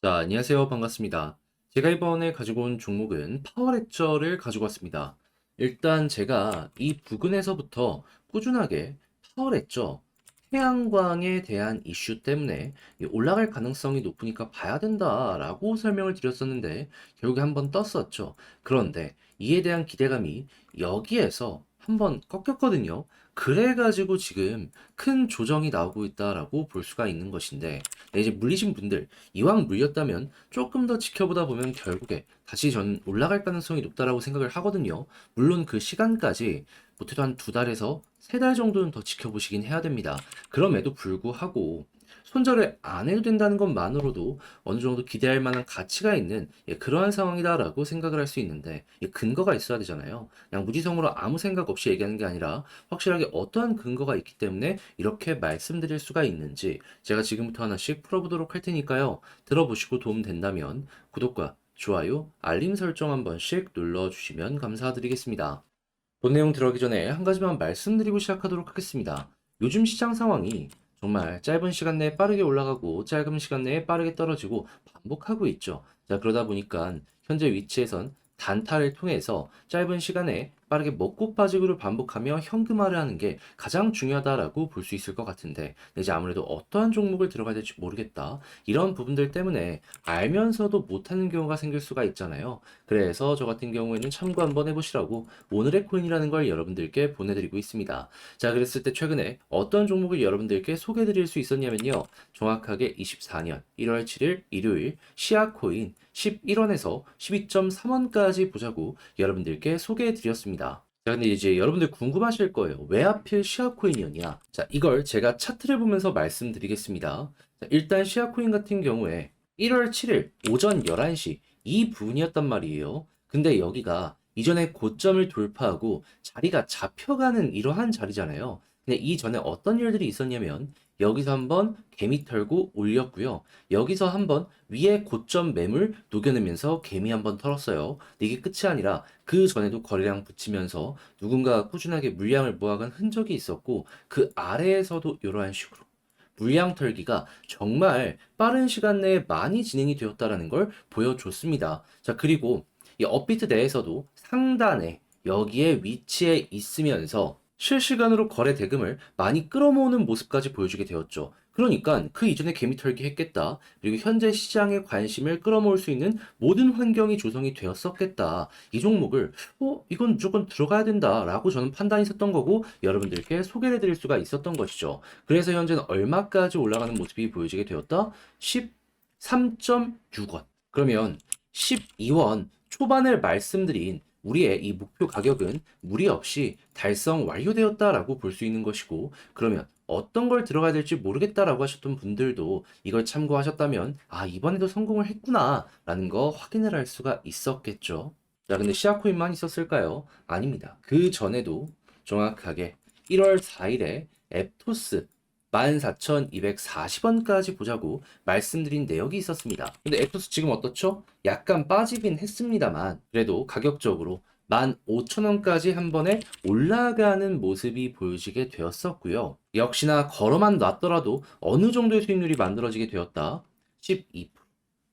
자, 안녕하세요. 반갑습니다. 제가 이번에 가지고 온 종목은 파워렉처를 가지고 왔습니다. 일단 제가 이 부근에서부터 꾸준하게 파워렉처, 태양광에 대한 이슈 때문에 올라갈 가능성이 높으니까 봐야 된다라고 설명을 드렸었는데 결국에 한번 떴었죠. 그런데 이에 대한 기대감이 여기에서 한번 꺾였거든요. 그래가지고 지금 큰 조정이 나오고 있다라고 볼 수가 있는 것인데, 네, 이제 물리신 분들 이왕 물렸다면 조금 더 지켜보다 보면 결국에 다시 전 올라갈 가능성이 높다라고 생각을 하거든요. 물론 그 시간까지 못해도 한 두 달에서 세 달 정도는 더 지켜보시긴 해야 됩니다. 그럼에도 불구하고 손절을 안 해도 된다는 것만으로도 어느 정도 기대할 만한 가치가 있는 그러한 상황이다라고 생각을 할 수 있는데, 근거가 있어야 되잖아요. 그냥 무지성으로 아무 생각 없이 얘기하는 게 아니라 확실하게 어떠한 근거가 있기 때문에 이렇게 말씀드릴 수가 있는지 제가 지금부터 하나씩 풀어보도록 할 테니까요. 들어보시고 도움 된다면 구독과 좋아요, 알림 설정 한 번씩 눌러주시면 감사드리겠습니다. 본 내용 들어가기 전에 한 가지만 말씀드리고 시작하도록 하겠습니다. 요즘 시장 상황이 정말 짧은 시간 내에 빠르게 올라가고 짧은 시간 내에 빠르게 떨어지고 반복하고 있죠. 자, 그러다 보니까 현재 위치에선 단타를 통해서 짧은 시간에 빠르게 먹고 빠지기를 반복하며 현금화를 하는 게 가장 중요하다라고 볼 수 있을 것 같은데, 이제 아무래도 어떠한 종목을 들어가야 될지 모르겠다. 이런 부분들 때문에 알면서도 못하는 경우가 생길 수가 있잖아요. 그래서 저 같은 경우에는 참고 한번 해보시라고 오늘의 코인이라는 걸 여러분들께 보내드리고 있습니다. 자, 그랬을 때 최근에 어떤 종목을 여러분들께 소개해드릴 수 있었냐면요. 정확하게 24년 1월 7일 일요일 시아코인 11원에서 12.3원까지 보자고 여러분들께 소개해드렸습니다. 자, 근데 이제 여러분들 궁금하실 거예요. 왜 하필 시아코인이었냐? 자, 이걸 제가 차트를 보면서 말씀드리겠습니다. 자, 일단 시아코인 같은 경우에 1월 7일 오전 11시 이 부분이었단 말이에요. 근데 여기가 이전에 고점을 돌파하고 자리가 잡혀가는 이러한 자리잖아요. 근데 이전에 어떤 일들이 있었냐면 여기서 한번 개미 털고 올렸고요. 여기서 한번 위에 고점 매물 녹여내면서 개미 한번 털었어요. 근데 이게 끝이 아니라 그 전에도 거래량 붙이면서 누군가가 꾸준하게 물량을 모아간 흔적이 있었고, 그 아래에서도 이러한 식으로 물량 털기가 정말 빠른 시간 내에 많이 진행이 되었다라는 걸 보여줬습니다. 자, 그리고 이 업비트 내에서도 상단에 여기에 위치해 있으면서 실시간으로 거래 대금을 많이 끌어모으는 모습까지 보여주게 되었죠. 그러니까 그 이전에 개미 털기 했겠다. 그리고 현재 시장의 관심을 끌어모을 수 있는 모든 환경이 조성이 되었었겠다. 이 종목을 이건 무조건 들어가야 된다라고 저는 판단이 섰던 거고 여러분들께 소개를 해드릴 수가 있었던 것이죠. 그래서 현재는 얼마까지 올라가는 모습이 보여지게 되었다? 13.6원. 그러면 12원 초반을 말씀드린 우리의 이 목표 가격은 무리 없이 달성 완료되었다라고 볼 수 있는 것이고, 그러면 어떤 걸 들어가야 될지 모르겠다라고 하셨던 분들도 이걸 참고하셨다면 이번에도 성공을 했구나라는 거 확인을 할 수가 있었겠죠. 자, 근데 시아코인만 있었을까요? 아닙니다. 그 전에도 정확하게 1월 4일에 앱토스 14,240원까지 보자고 말씀드린 내역이 있었습니다. 근데 앱토스 지금 어떻죠? 약간 빠지긴 했습니다만 그래도 가격적으로 15,000원까지 한 번에 올라가는 모습이 보여지게 되었었고요. 역시나 걸어만 놨더라도 어느 정도의 수익률이 만들어지게 되었다? 12%.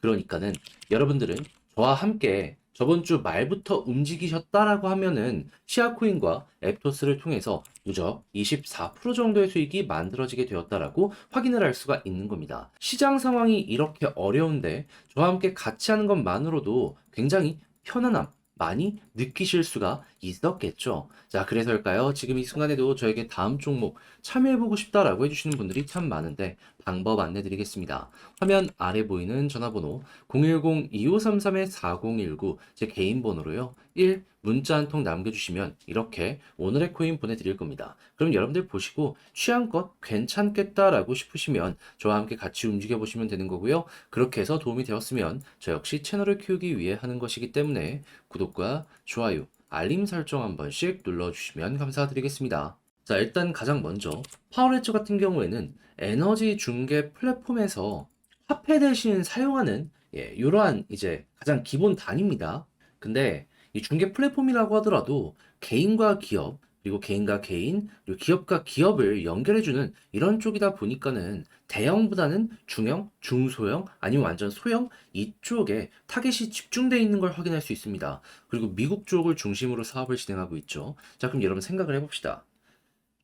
그러니까는 여러분들은 저와 함께 저번 주 말부터 움직이셨다라고 하면은 시아코인과 앱토스를 통해서 누적 24% 정도의 수익이 만들어지게 되었다라고 확인을 할 수가 있는 겁니다. 시장 상황이 이렇게 어려운데 저와 함께 같이 하는 것만으로도 굉장히 편안함 많이 느끼실 수가 있었겠죠. 자, 그래서일까요? 지금 이 순간에도 저에게 다음 종목 참여해보고 싶다라고 해주시는 분들이 참 많은데 방법 안내드리겠습니다. 화면 아래 보이는 전화번호 010-2533-4019 제 개인 번호로요. 1 문자 한 통 남겨주시면 이렇게 오늘의 코인 보내드릴 겁니다. 그럼 여러분들 보시고 취향껏 괜찮겠다라고 싶으시면 저와 함께 같이 움직여 보시면 되는 거고요. 그렇게 해서 도움이 되었으면 저 역시 채널을 키우기 위해 하는 것이기 때문에 구독과 좋아요, 알림 설정 한 번씩 눌러주시면 감사드리겠습니다. 자, 일단 가장 먼저 파워레츠 같은 경우에는 에너지 중개 플랫폼에서 화폐 대신 사용하는 이러한 이제 가장 기본 단위입니다. 근데 이 중개 플랫폼이라고 하더라도 개인과 기업 그리고 개인과 개인, 그리고 기업과 기업을 연결해주는 이런 쪽이다 보니까는 대형보다는 중형, 중소형, 아니면 완전 소형 이쪽에 타겟이 집중되어 있는 걸 확인할 수 있습니다. 그리고 미국 쪽을 중심으로 사업을 진행하고 있죠. 자, 그럼 여러분 생각을 해봅시다.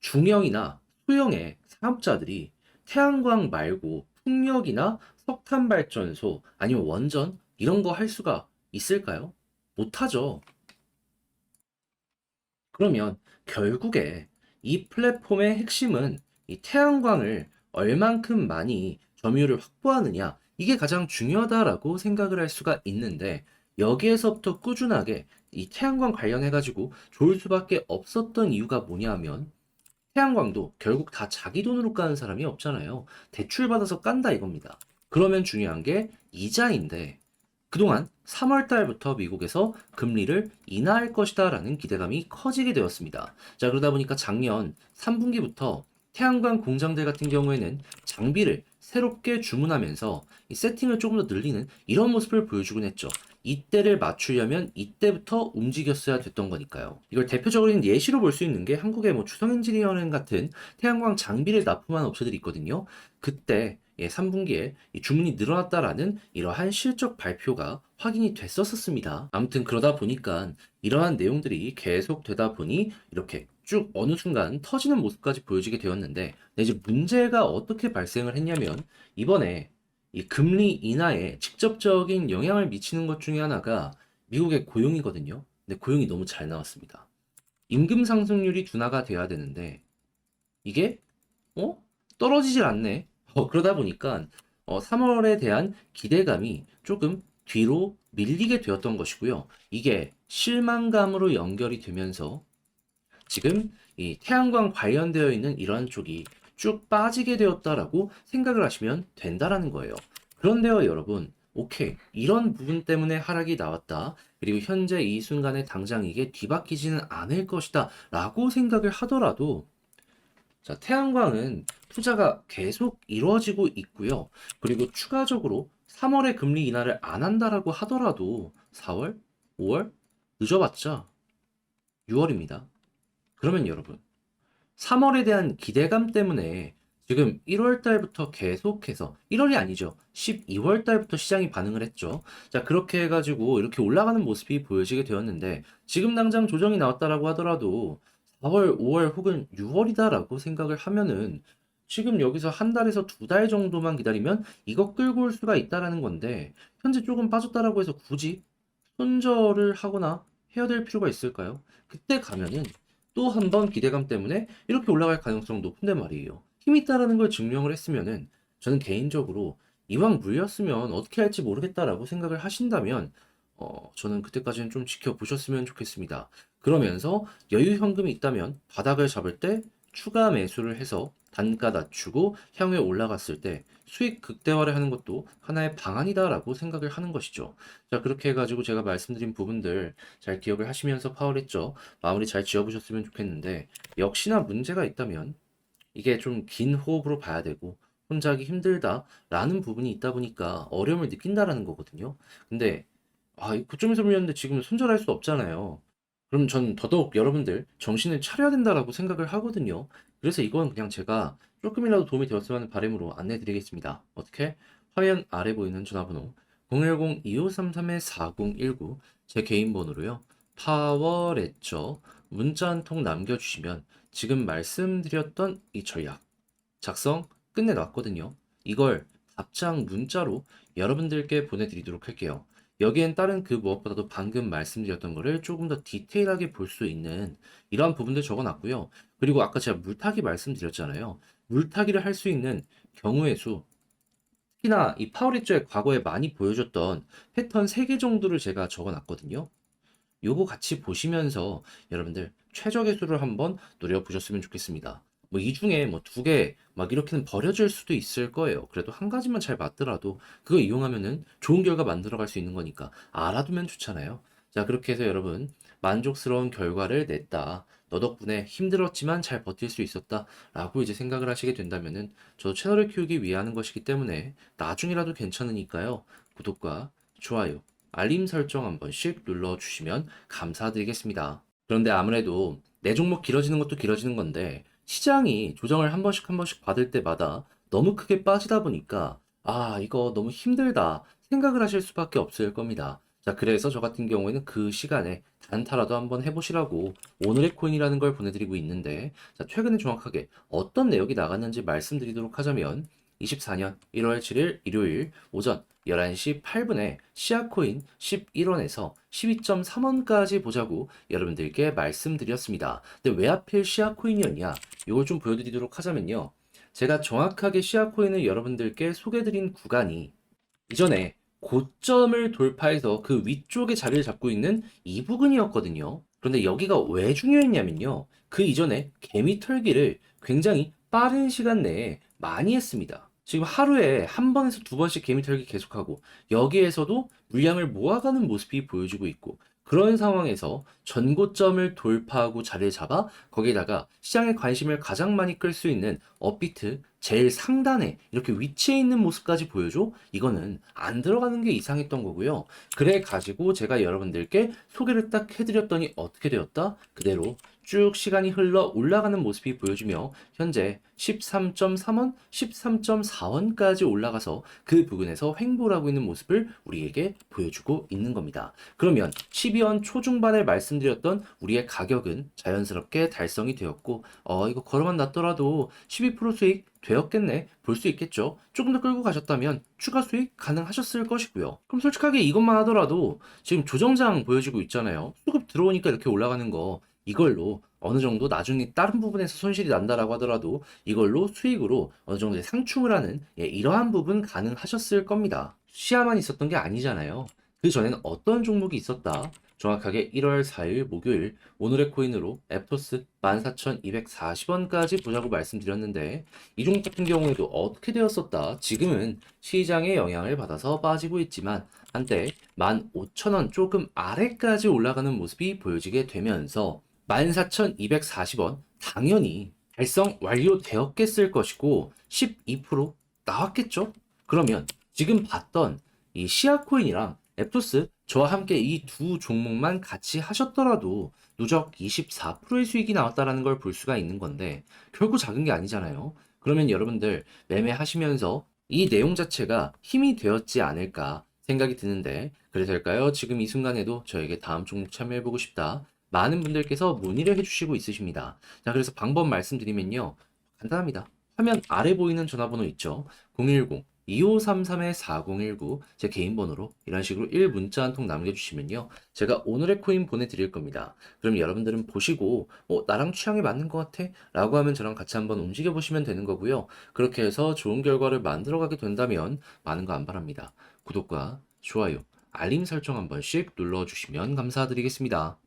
중형이나 소형의 사업자들이 태양광 말고 풍력이나 석탄 발전소 아니면 원전 이런 거 할 수가 있을까요? 못하죠. 그러면 결국에 이 플랫폼의 핵심은 이 태양광을 얼만큼 많이 점유율을 확보하느냐, 이게 가장 중요하다라고 생각을 할 수가 있는데, 여기에서부터 꾸준하게 이 태양광 관련해가지고 좋을 수밖에 없었던 이유가 뭐냐 하면, 태양광도 결국 다 자기 돈으로 까는 사람이 없잖아요. 대출 받아서 깐다 이겁니다. 그러면 중요한 게 이자인데, 그동안 3월 달부터 미국에서 금리를 인하할 것이다 라는 기대감이 커지게 되었습니다. 자, 그러다 보니까 작년 3분기부터 태양광 공장들 같은 경우에는 장비를 새롭게 주문하면서 이 세팅을 조금 더 늘리는 이런 모습을 보여주곤 했죠. 이때를 맞추려면 이때부터 움직였어야 됐던 거니까요. 이걸 대표적인 예시로 볼 수 있는 게 한국의 뭐 주성엔지니어링 같은 태양광 장비를 납품한 업체들이 있거든요. 그때 3분기에 주문이 늘어났다라는 이러한 실적 발표가 확인이 됐었습니다. 아무튼 그러다 보니까 이러한 내용들이 계속 되다 보니 이렇게 쭉 어느 순간 터지는 모습까지 보여지게 되었는데, 이제 문제가 어떻게 발생을 했냐면, 이번에 이 금리 인하에 직접적인 영향을 미치는 것 중에 하나가 미국의 고용이거든요. 근데 고용이 너무 잘 나왔습니다. 임금 상승률이 둔화가 돼야 되는데 이게 떨어지질 않네. 그러다 보니까 3월에 대한 기대감이 조금 뒤로 밀리게 되었던 것이고요. 이게 실망감으로 연결이 되면서 지금 이 태양광 관련되어 있는 이러한 쪽이 쭉 빠지게 되었다라고 생각을 하시면 된다라는 거예요. 그런데요, 여러분. 오케이. 이런 부분 때문에 하락이 나왔다. 그리고 현재 이 순간에 당장 이게 뒤바뀌지는 않을 것이다. 라고 생각을 하더라도, 자, 태양광은 투자가 계속 이루어지고 있고요. 그리고 추가적으로 3월에 금리 인하를 안 한다라고 하더라도 4월, 5월 늦어봤자 6월입니다. 그러면 여러분, 3월에 대한 기대감 때문에 지금 1월 달부터 계속해서 1월이 아니죠. 12월 달부터 시장이 반응을 했죠. 자, 그렇게 해가지고 이렇게 올라가는 모습이 보여지게 되었는데, 지금 당장 조정이 나왔다라고 하더라도 4월, 5월 혹은 6월이다라고 생각을 하면은 지금 여기서 한 달에서 두 달 정도만 기다리면 이거 끌고 올 수가 있다라는 건데, 현재 조금 빠졌다라고 해서 굳이 손절을 하거나 해야 될 필요가 있을까요? 그때 가면은 또 한 번 기대감 때문에 이렇게 올라갈 가능성 높은데 말이에요. 힘이 있다라는 걸 증명을 했으면은, 저는 개인적으로 이왕 물렸으면 어떻게 할지 모르겠다라고 생각을 하신다면 저는 그때까지는 좀 지켜보셨으면 좋겠습니다. 그러면서 여유 현금이 있다면 바닥을 잡을 때 추가 매수를 해서 단가 낮추고 향후에 올라갔을 때 수익 극대화를 하는 것도 하나의 방안이다라고 생각을 하는 것이죠. 자, 그렇게 해가지고 제가 말씀드린 부분들 잘 기억을 하시면서 파울했죠. 마무리 잘 지어보셨으면 좋겠는데, 역시나 문제가 있다면 이게 좀 긴 호흡으로 봐야 되고 혼자 하기 힘들다라는 부분이 있다 보니까 어려움을 느낀다라는 거거든요. 근데 이 고점에서 물렸는데 지금 손절할 수 없잖아요. 그럼 전 더더욱 여러분들 정신을 차려야 된다라고 생각을 하거든요. 그래서 이건 그냥 제가 조금이라도 도움이 되었으면 하는 바람으로 안내 드리겠습니다. 어떻게? 화면 아래 보이는 전화번호 010-2533-4019 제 개인 번호로요. 파워레저 문자 한 통 남겨주시면 지금 말씀드렸던 이 전략 작성 끝내놨거든요. 이걸 답장 문자로 여러분들께 보내드리도록 할게요. 여기엔 다른 그 무엇보다도 방금 말씀드렸던 거를 조금 더 디테일하게 볼 수 있는 이러한 부분들 적어놨고요. 그리고 아까 제가 물타기 말씀드렸잖아요. 물타기를 할 수 있는 경우의 수, 특히나 이 파워리저의 과거에 많이 보여줬던 패턴 3개 정도를 제가 적어놨거든요. 요거 같이 보시면서 여러분들 최적의 수를 한번 노려보셨으면 좋겠습니다. 뭐 이 중에 뭐 2개 막 이렇게는 버려질 수도 있을 거예요. 그래도 한 가지만 잘 맞더라도 그거 이용하면은 좋은 결과 만들어갈 수 있는 거니까 알아두면 좋잖아요. 자, 그렇게 해서 여러분 만족스러운 결과를 냈다. 너 덕분에 힘들었지만 잘 버틸 수 있었다. 라고 이제 생각을 하시게 된다면은 저도 채널을 키우기 위해 하는 것이기 때문에 나중이라도 괜찮으니까요. 구독과 좋아요, 알림 설정 한 번씩 눌러주시면 감사드리겠습니다. 그런데 아무래도 내 종목 길어지는 것도 길어지는 건데 시장이 조정을 한 번씩 받을 때마다 너무 크게 빠지다 보니까 아, 이거 너무 힘들다 생각을 하실 수밖에 없을 겁니다. 자, 그래서 저 같은 경우에는 그 시간에 단타라도 한번 해보시라고 오늘의 코인이라는 걸 보내드리고 있는데, 자, 최근에 정확하게 어떤 내역이 나갔는지 말씀드리도록 하자면 24년 1월 7일 일요일 오전 11시 8분에 시아코인 11원에서 12.3원까지 보자고 여러분들께 말씀드렸습니다. 근데 왜 하필 시아코인이었냐? 이걸 좀 보여드리도록 하자면요. 제가 정확하게 시아코인을 여러분들께 소개드린 구간이 이전에 고점을 돌파해서 그 위쪽에 자리를 잡고 있는 이 부근이었거든요. 그런데 여기가 왜 중요했냐면요. 그 이전에 개미 털기를 굉장히 빠른 시간 내에 많이 했습니다. 지금 하루에 한 번에서 두 번씩 개미 털기 계속하고 여기에서도 물량을 모아가는 모습이 보여지고 있고 그런 상황에서 전고점을 돌파하고 자리를 잡아 거기에다가 시장의 관심을 가장 많이 끌 수 있는 업비트 제일 상단에 이렇게 위치해 있는 모습까지 보여줘? 이거는 안 들어가는 게 이상했던 거고요. 그래 가지고 제가 여러분들께 소개를 딱 해드렸더니 어떻게 되었다? 그대로 쭉 시간이 흘러 올라가는 모습이 보여지며 현재 13.3원, 13.4원까지 올라가서 그 부근에서 횡보를 하고 있는 모습을 우리에게 보여주고 있는 겁니다. 그러면 12원 초중반에 말씀드렸던 우리의 가격은 자연스럽게 달성이 되었고 이거 걸어만 놨더라도 12% 수익 되었겠네 볼 수 있겠죠. 조금 더 끌고 가셨다면 추가 수익 가능하셨을 것이고요. 그럼 솔직하게 이것만 하더라도 지금 조정장 보여지고 있잖아요. 수급 들어오니까 이렇게 올라가는 거 이걸로 어느 정도 나중에 다른 부분에서 손실이 난다라고 하더라도 이걸로 수익으로 어느 정도의 상충을 하는 이러한 부분 가능하셨을 겁니다. 시야만 있었던 게 아니잖아요. 그 전에는 어떤 종목이 있었다. 정확하게 1월 4일 목요일 오늘의 코인으로 에프토스 14,240원까지 보자고 말씀드렸는데 이 종목 같은 경우에도 어떻게 되었었다. 지금은 시장의 영향을 받아서 빠지고 있지만 한때 15,000원 조금 아래까지 올라가는 모습이 보여지게 되면서 14,240원 당연히 달성 완료되었겠을 것이고 12% 나왔겠죠? 그러면 지금 봤던 이 시아코인이랑 앱토스 저와 함께 이 두 종목만 같이 하셨더라도 누적 24%의 수익이 나왔다라는 걸 볼 수가 있는 건데 결코 작은 게 아니잖아요. 그러면 여러분들 매매하시면서 이 내용 자체가 힘이 되었지 않을까 생각이 드는데 그래서일까요? 지금 이 순간에도 저에게 다음 종목 참여해보고 싶다. 많은 분들께서 문의를 해주시고 있으십니다. 자, 그래서 방법 말씀드리면요. 간단합니다. 화면 아래 보이는 전화번호 있죠? 010-2533-4019 제 개인 번호로 이런 식으로 1문자 한 통 남겨주시면요. 제가 오늘의 코인 보내드릴 겁니다. 그럼 여러분들은 보시고 나랑 취향이 맞는 것 같아? 라고 하면 저랑 같이 한번 움직여보시면 되는 거고요. 그렇게 해서 좋은 결과를 만들어가게 된다면 많은 거 안 바랍니다. 구독과 좋아요, 알림 설정 한 번씩 눌러주시면 감사드리겠습니다.